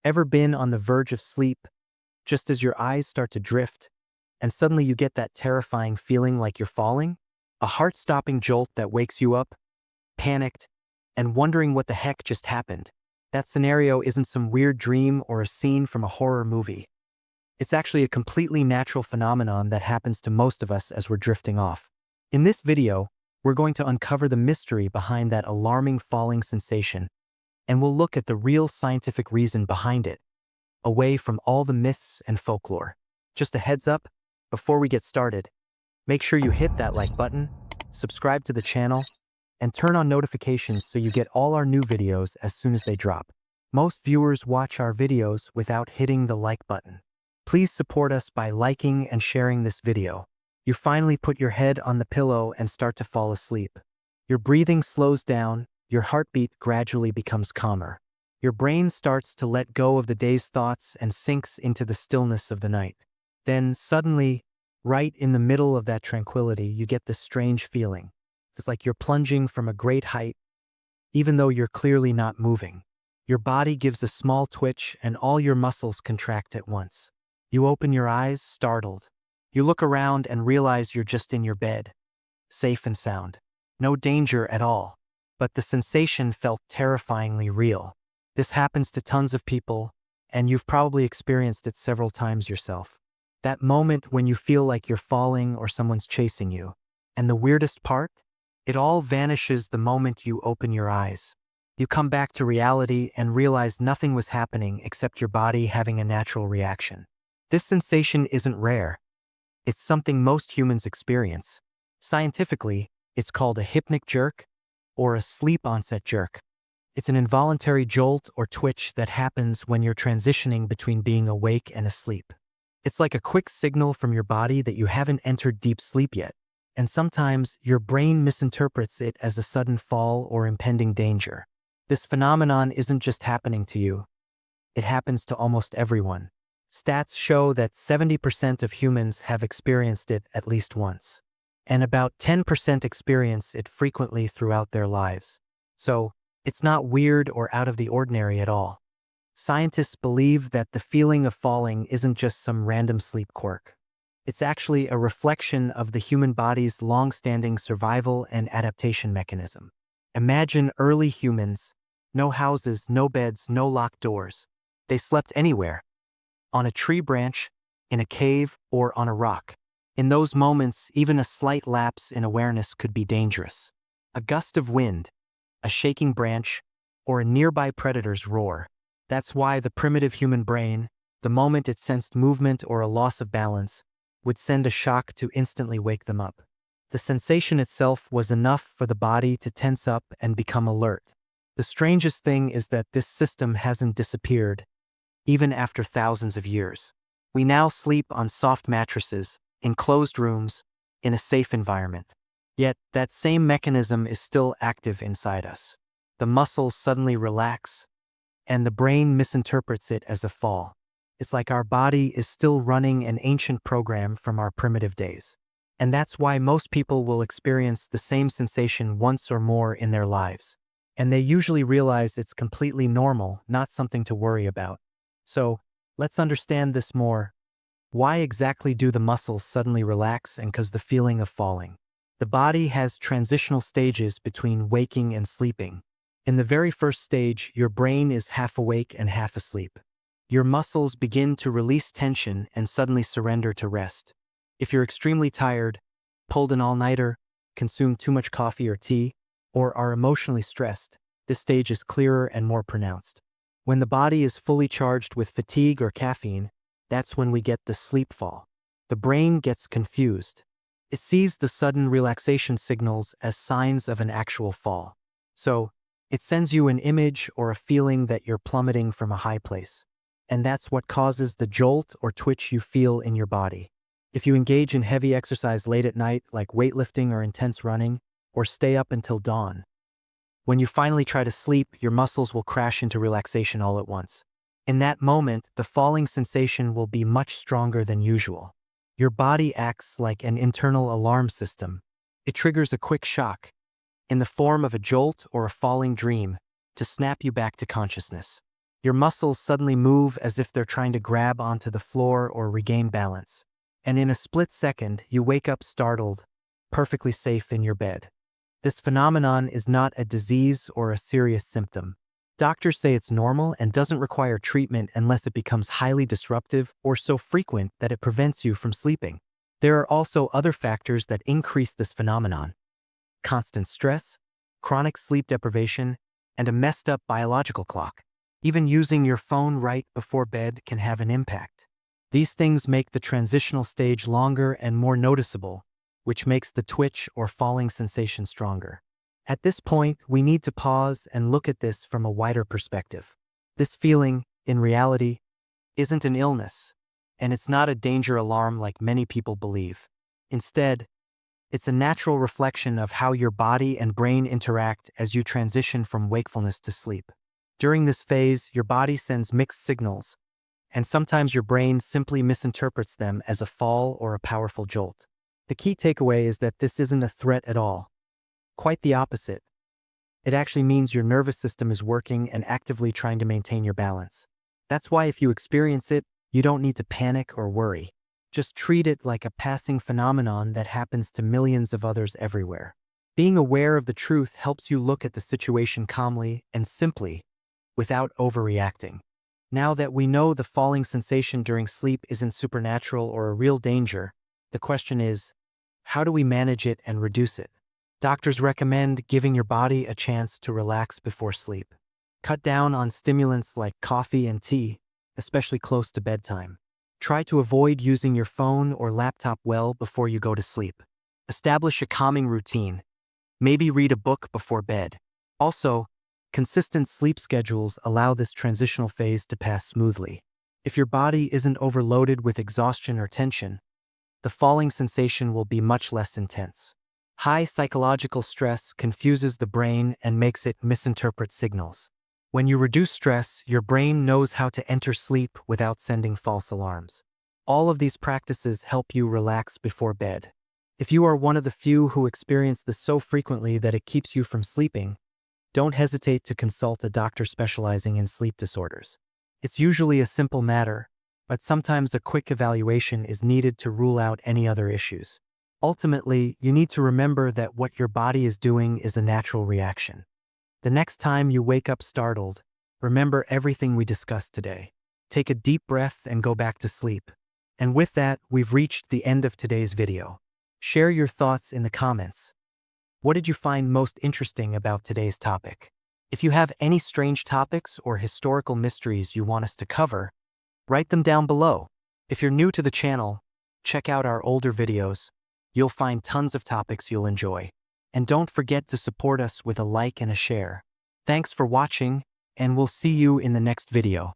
Ever been on the verge of sleep, just as your eyes start to drift, and suddenly you get that terrifying feeling like you're falling? A heart-stopping jolt that wakes you up, panicked, and wondering what the heck just happened. That scenario isn't some weird dream or a scene from a horror movie. It's actually a completely natural phenomenon that happens to most of us as we're drifting off. In this video, we're going to uncover the mystery behind that alarming falling sensation, and we'll look at the real scientific reason behind it, away from all the myths and folklore. Just a heads up, before we get started, make sure you hit that like button, subscribe to the channel, and turn on notifications so you get all our new videos as soon as they drop. Most viewers watch our videos without hitting the like button. Please support us by liking and sharing this video. You finally put your head on the pillow and start to fall asleep. Your breathing slows down, your heartbeat gradually becomes calmer. Your brain starts to let go of the day's thoughts and sinks into the stillness of the night. Then, suddenly, right in the middle of that tranquility, you get this strange feeling. It's like you're plunging from a great height, even though you're clearly not moving. Your body gives a small twitch and all your muscles contract at once. You open your eyes, startled. You look around and realize you're just in your bed, safe and sound. No danger at all. But the sensation felt terrifyingly real. This happens to tons of people, and you've probably experienced it several times yourself. That moment when you feel like you're falling or someone's chasing you. And the weirdest part? It all vanishes the moment you open your eyes. You come back to reality and realize nothing was happening except your body having a natural reaction. This sensation isn't rare. It's something most humans experience. Scientifically, it's called a hypnic jerk or a sleep onset jerk. It's an involuntary jolt or twitch that happens when you're transitioning between being awake and asleep. It's like a quick signal from your body that you haven't entered deep sleep yet, and sometimes your brain misinterprets it as a sudden fall or impending danger. This phenomenon isn't just happening to you. It happens to almost everyone. Stats show that 70% of humans have experienced it at least once, and about 10% experience it frequently throughout their lives. So, it's not weird or out of the ordinary at all. Scientists believe that the feeling of falling isn't just some random sleep quirk. It's actually a reflection of the human body's long-standing survival and adaptation mechanism. Imagine early humans, no houses, no beds, no locked doors. They slept anywhere. On a tree branch, in a cave, or on a rock. In those moments, even a slight lapse in awareness could be dangerous. A gust of wind, a shaking branch, or a nearby predator's roar. That's why the primitive human brain, the moment it sensed movement or a loss of balance, would send a shock to instantly wake them up. The sensation itself was enough for the body to tense up and become alert. The strangest thing is that this system hasn't disappeared, even after thousands of years. We now sleep on soft mattresses, in closed rooms, in a safe environment. Yet, that same mechanism is still active inside us. The muscles suddenly relax, and the brain misinterprets it as a fall. It's like our body is still running an ancient program from our primitive days. And that's why most people will experience the same sensation once or more in their lives. And they usually realize it's completely normal, not something to worry about. So, let's understand this more. Why exactly do the muscles suddenly relax and cause the feeling of falling? The body has transitional stages between waking and sleeping. In the very first stage, your brain is half awake and half asleep. Your muscles begin to release tension and suddenly surrender to rest. If you're extremely tired, pulled an all-nighter, consumed too much coffee or tea, or are emotionally stressed, this stage is clearer and more pronounced. When the body is fully charged with fatigue or caffeine, that's when we get the sleep fall. The brain gets confused. It sees the sudden relaxation signals as signs of an actual fall. So, it sends you an image or a feeling that you're plummeting from a high place. And that's what causes the jolt or twitch you feel in your body. If you engage in heavy exercise late at night, like weightlifting or intense running, or stay up until dawn, when you finally try to sleep, your muscles will crash into relaxation all at once. In that moment, the falling sensation will be much stronger than usual. Your body acts like an internal alarm system. It triggers a quick shock, in the form of a jolt or a falling dream, to snap you back to consciousness. Your muscles suddenly move as if they're trying to grab onto the floor or regain balance. And in a split second, you wake up startled, perfectly safe in your bed. This phenomenon is not a disease or a serious symptom. Doctors say it's normal and doesn't require treatment unless it becomes highly disruptive or so frequent that it prevents you from sleeping. There are also other factors that increase this phenomenon: constant stress, chronic sleep deprivation, and a messed up biological clock. Even using your phone right before bed can have an impact. These things make the transitional stage longer and more noticeable, which makes the twitch or falling sensation stronger. At this point, we need to pause and look at this from a wider perspective. This feeling, in reality, isn't an illness, and it's not a danger alarm like many people believe. Instead, it's a natural reflection of how your body and brain interact as you transition from wakefulness to sleep. During this phase, your body sends mixed signals, and sometimes your brain simply misinterprets them as a fall or a powerful jolt. The key takeaway is that this isn't a threat at all. Quite the opposite. It actually means your nervous system is working and actively trying to maintain your balance. That's why if you experience it, you don't need to panic or worry. Just treat it like a passing phenomenon that happens to millions of others everywhere. Being aware of the truth helps you look at the situation calmly and simply, without overreacting. Now that we know the falling sensation during sleep isn't supernatural or a real danger, the question is, how do we manage it and reduce it? Doctors recommend giving your body a chance to relax before sleep. Cut down on stimulants like coffee and tea, especially close to bedtime. Try to avoid using your phone or laptop well before you go to sleep. Establish a calming routine. Maybe read a book before bed. Also, consistent sleep schedules allow this transitional phase to pass smoothly. If your body isn't overloaded with exhaustion or tension, the falling sensation will be much less intense. High psychological stress confuses the brain and makes it misinterpret signals. When you reduce stress, your brain knows how to enter sleep without sending false alarms. All of these practices help you relax before bed. If you are one of the few who experience this so frequently that it keeps you from sleeping, don't hesitate to consult a doctor specializing in sleep disorders. It's usually a simple matter, but sometimes a quick evaluation is needed to rule out any other issues. Ultimately, you need to remember that what your body is doing is a natural reaction. The next time you wake up startled, remember everything we discussed today. Take a deep breath and go back to sleep. And with that, we've reached the end of today's video. Share your thoughts in the comments. What did you find most interesting about today's topic? If you have any strange topics or historical mysteries you want us to cover, write them down below. If you're new to the channel, check out our older videos. You'll find tons of topics you'll enjoy. And don't forget to support us with a like and a share. Thanks for watching, and we'll see you in the next video.